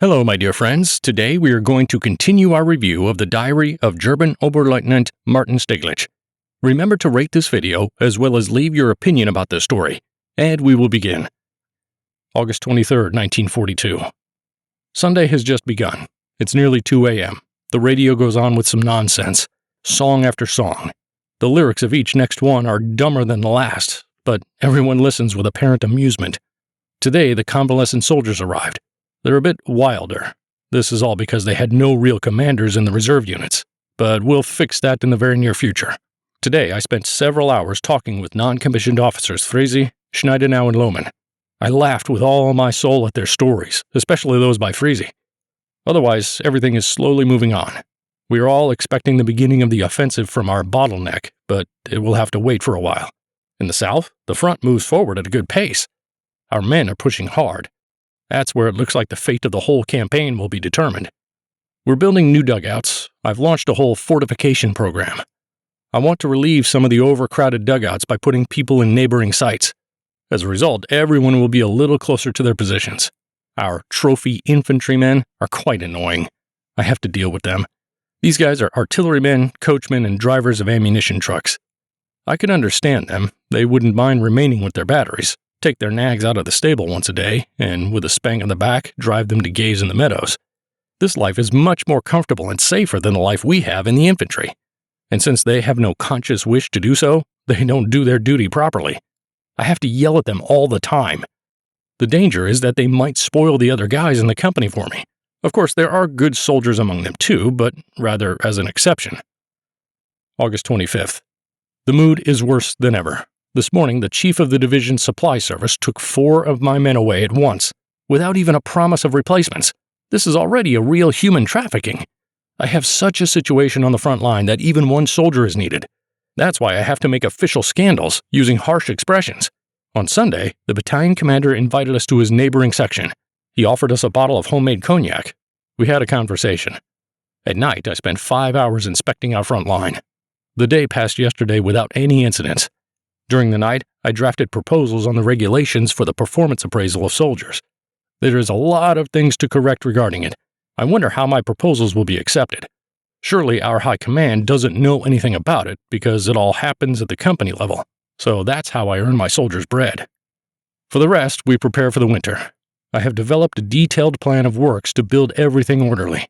Hello, my dear friends. Today we are going to continue our review of the diary of German Oberleutnant Martin Stieglitz. Remember to rate this video as well as leave your opinion about this story, and we will begin. August 23, 1942. Sunday has just begun. It's nearly 2 a.m. The radio goes on with some nonsense, song after song. The lyrics of each next one are dumber than the last, but everyone listens with apparent amusement. Today, the convalescent soldiers arrived. They're a bit wilder. This is all because they had no real commanders in the reserve units, but we'll fix that in the very near future. Today, I spent several hours talking with non-commissioned officers Frese, Schneidenau, and Lohmann. I laughed with all my soul at their stories, especially those by Frese. Otherwise, everything is slowly moving on. We are all expecting the beginning of the offensive from our bottleneck, but it will have to wait for a while. In the south, the front moves forward at a good pace. Our men are pushing hard. That's where it looks like the fate of the whole campaign will be determined. We're building new dugouts. I've launched a whole fortification program. I want to relieve some of the overcrowded dugouts by putting people in neighboring sites. As a result, everyone will be a little closer to their positions. Our trophy infantrymen are quite annoying. I have to deal with them. These guys are artillerymen, coachmen, and drivers of ammunition trucks. I can understand them. They wouldn't mind remaining with their batteries, take their nags out of the stable once a day, and with a spank on the back, drive them to gaze in the meadows. This life is much more comfortable and safer than the life we have in the infantry. And since they have no conscious wish to do so, they don't do their duty properly. I have to yell at them all the time. The danger is that they might spoil the other guys in the company for me. Of course, there are good soldiers among them too, but rather as an exception. August 25th. The mood is worse than ever. This morning, the chief of the division's supply service took 4 of my men away at once, without even a promise of replacements. This is already a real human trafficking. I have such a situation on the front line that even one soldier is needed. That's why I have to make official scandals, using harsh expressions. On Sunday, the battalion commander invited us to his neighboring section. He offered us a bottle of homemade cognac. We had a conversation. At night, I spent 5 hours inspecting our front line. The day passed yesterday without any incidents. During the night, I drafted proposals on the regulations for the performance appraisal of soldiers. There is a lot of things to correct regarding it. I wonder how my proposals will be accepted. Surely our high command doesn't know anything about it because it all happens at the company level. So that's how I earn my soldiers' bread. For the rest, we prepare for the winter. I have developed a detailed plan of works to build everything orderly.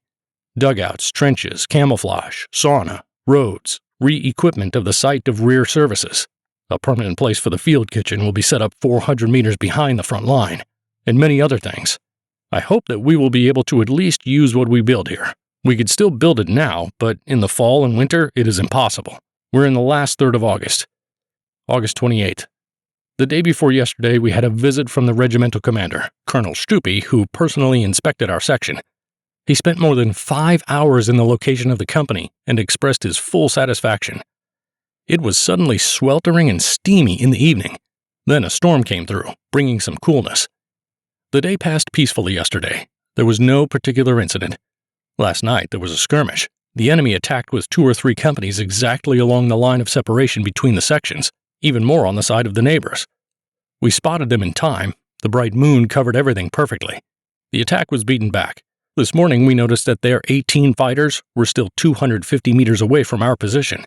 Dugouts, trenches, camouflage, sauna, roads, re-equipment of the site of rear services. A permanent place for the field kitchen will be set up 400 meters behind the front line, and many other things. I hope that we will be able to at least use what we build here. We could still build it now, but in the fall and winter, it is impossible. We're in the last third of August. August 28th. The day before yesterday, we had a visit from the regimental commander, Colonel Stupi, who personally inspected our section. He spent more than 5 hours in the location of the company and expressed his full satisfaction. It was suddenly sweltering and steamy in the evening. Then a storm came through, bringing some coolness. The day passed peacefully yesterday. There was no particular incident. Last night there was a skirmish. The enemy attacked with 2 or 3 companies exactly along the line of separation between the sections, even more on the side of the neighbors. We spotted them in time. The bright moon covered everything perfectly. The attack was beaten back. This morning we noticed that their 18 fighters were still 250 meters away from our position.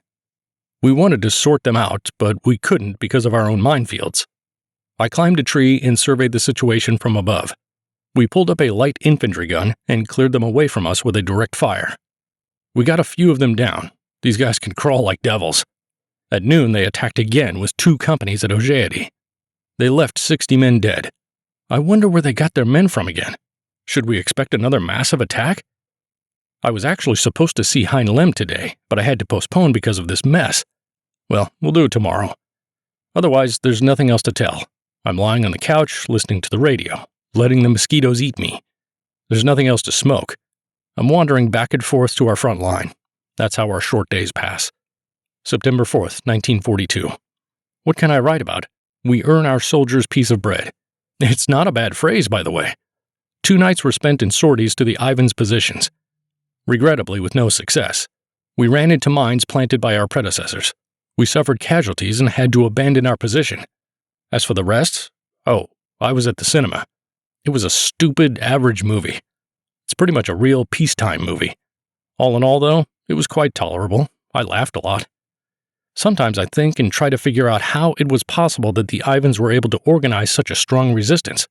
We wanted to sort them out, but we couldn't because of our own minefields. I climbed a tree and surveyed the situation from above. We pulled up a light infantry gun and cleared them away from us with a direct fire. We got a few of them down. These guys can crawl like devils. At noon, they attacked again with 2 companies at Ogeadi. They left 60 men dead. I wonder where they got their men from again. Should we expect another massive attack? I was actually supposed to see Hein Lem today, but I had to postpone because of this mess. Well, we'll do it tomorrow. Otherwise, there's nothing else to tell. I'm lying on the couch, listening to the radio, letting the mosquitoes eat me. There's nothing else to smoke. I'm wandering back and forth to our front line. That's how our short days pass. September 4th, 1942. What can I write about? We earn our soldiers' piece of bread. It's not a bad phrase, by the way. 2 nights were spent in sorties to the Ivan's positions. Regrettably, with no success. We ran into mines planted by our predecessors. We suffered casualties and had to abandon our position. As for the rest, I was at the cinema. It was a stupid, average movie. pretty much a real peacetime movie. All in all, though, it was quite tolerable. I laughed a lot. Sometimes I think and try to figure out how it was possible that the Ivans were able to organize such a strong resistance.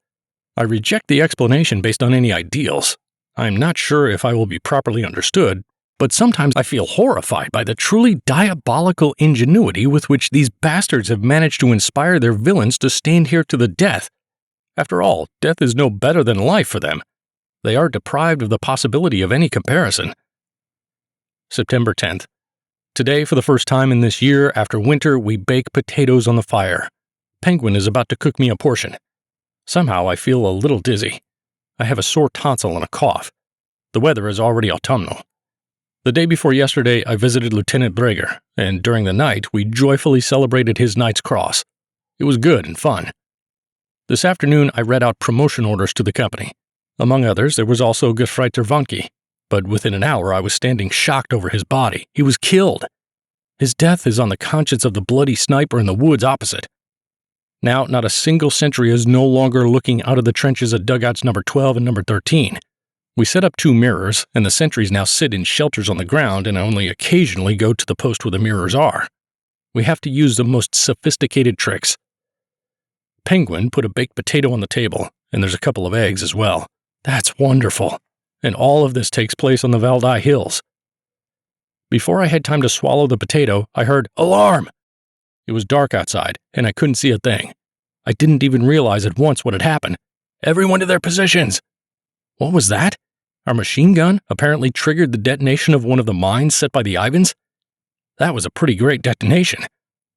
I reject the explanation based on any ideals. I'm not sure if I will be properly understood, but sometimes I feel horrified by the truly diabolical ingenuity with which these bastards have managed to inspire their villains to stand here to the death. After all, death is no better than life for them. They are deprived of the possibility of any comparison. September 10th. Today, for the first time in this year, after winter, we bake potatoes on the fire. Penguin is about to cook me a portion. Somehow I feel a little dizzy. I have a sore tonsil and a cough. The weather is already autumnal. The day before yesterday, I visited Lieutenant Breger, and during the night, we joyfully celebrated his Knight's Cross. It was good and fun. This afternoon, I read out promotion orders to the company. Among others, there was also Gefreiter Vanke, but within an hour I was standing shocked over his body. He was killed. His death is on the conscience of the bloody sniper in the woods opposite. Now, not a single sentry is no longer looking out of the trenches at dugouts number 12 and number 13. We set up 2 mirrors, and the sentries now sit in shelters on the ground and only occasionally go to the post where the mirrors are. We have to use the most sophisticated tricks. Penguin put a baked potato on the table, and there's a couple of eggs as well. That's wonderful. And all of this takes place on the Valdai Hills. Before I had time to swallow the potato, I heard, "Alarm!" It was dark outside, and I couldn't see a thing. I didn't even realize at once what had happened. Everyone to their positions! What was that? Our machine gun apparently triggered the detonation of one of the mines set by the Ivans? That was a pretty great detonation.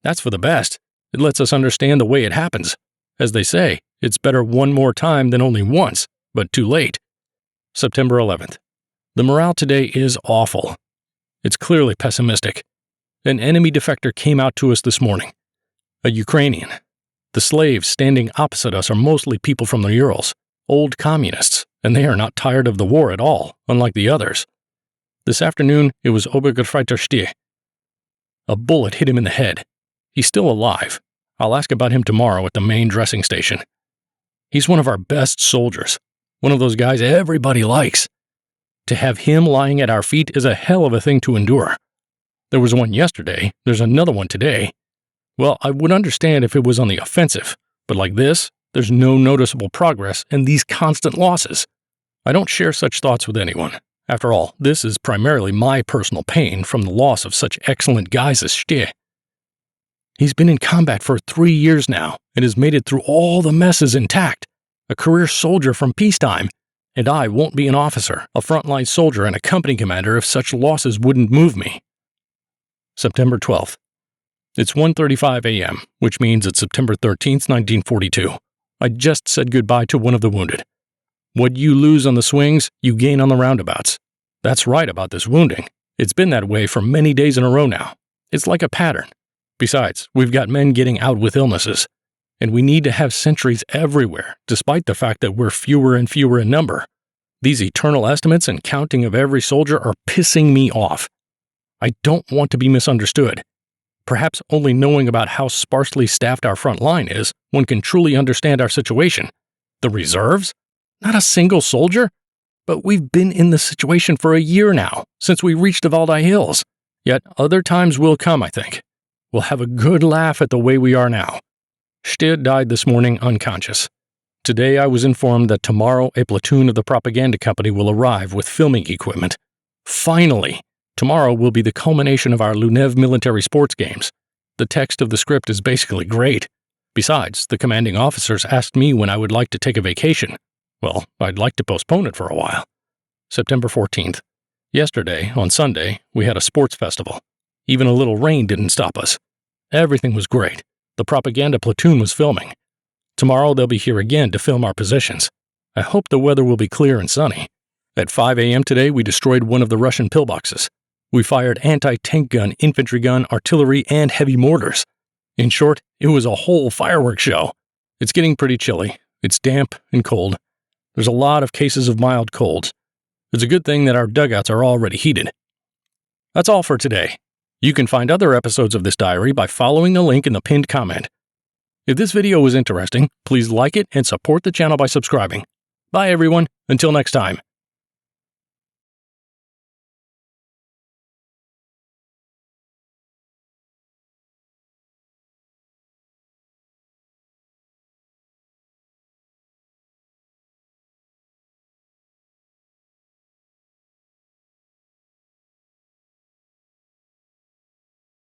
That's for the best. It lets us understand the way it happens. As they say, it's better one more time than only once, but too late. September 11th. The morale today is awful. It's clearly pessimistic. An enemy defector came out to us this morning. A Ukrainian. The slaves standing opposite us are mostly people from the Urals, old communists, and they are not tired of the war at all, unlike the others. This afternoon, it was Obergefreiter Stier. A bullet hit him in the head. He's still alive. I'll ask about him tomorrow at the main dressing station. He's one of our best soldiers. One of those guys everybody likes. To have him lying at our feet is a hell of a thing to endure. There was one yesterday, there's another one today. Well, I would understand if it was on the offensive, but like this, there's no noticeable progress and these constant losses. I don't share such thoughts with anyone. After all, this is primarily my personal pain from the loss of such excellent guys as Stier. He's been in combat for 3 years now and has made it through all the messes intact. A career soldier from peacetime. And I won't be an officer, a frontline soldier, and a company commander if such losses wouldn't move me. September 12th. It's 1:35 a.m., which means it's September 13th, 1942. I just said goodbye to one of the wounded. What you lose on the swings, you gain on the roundabouts. That's right about this wounding. It's been that way for many days in a row now. It's like a pattern. Besides, we've got men getting out with illnesses. And we need to have sentries everywhere, despite the fact that we're fewer and fewer in number. These eternal estimates and counting of every soldier are pissing me off. I don't want to be misunderstood. Perhaps only knowing about how sparsely staffed our front line is, one can truly understand our situation. The reserves? Not a single soldier? But we've been in this situation for a year now, since we reached the Valdai Hills. Yet other times will come, I think. We'll have a good laugh at the way we are now. Stier died this morning unconscious. Today I was informed that tomorrow a platoon of the propaganda company will arrive with filming equipment. Finally! Tomorrow will be the culmination of our Lunev military sports games. The text of the script is basically great. Besides, the commanding officers asked me when I would like to take a vacation. Well, I'd like to postpone it for a while. September 14th. Yesterday, on Sunday, we had a sports festival. Even a little rain didn't stop us. Everything was great. The propaganda platoon was filming. Tomorrow they'll be here again to film our positions. I hope the weather will be clear and sunny. At 5 a.m. today, we destroyed one of the Russian pillboxes. We fired anti-tank gun, infantry gun, artillery, and heavy mortars. In short, it was a whole fireworks show. It's getting pretty chilly. It's damp and cold. There's a lot of cases of mild colds. It's a good thing that our dugouts are already heated. That's all for today. You can find other episodes of this diary by following the link in the pinned comment. If this video was interesting, please like it and support the channel by subscribing. Bye everyone, until next time.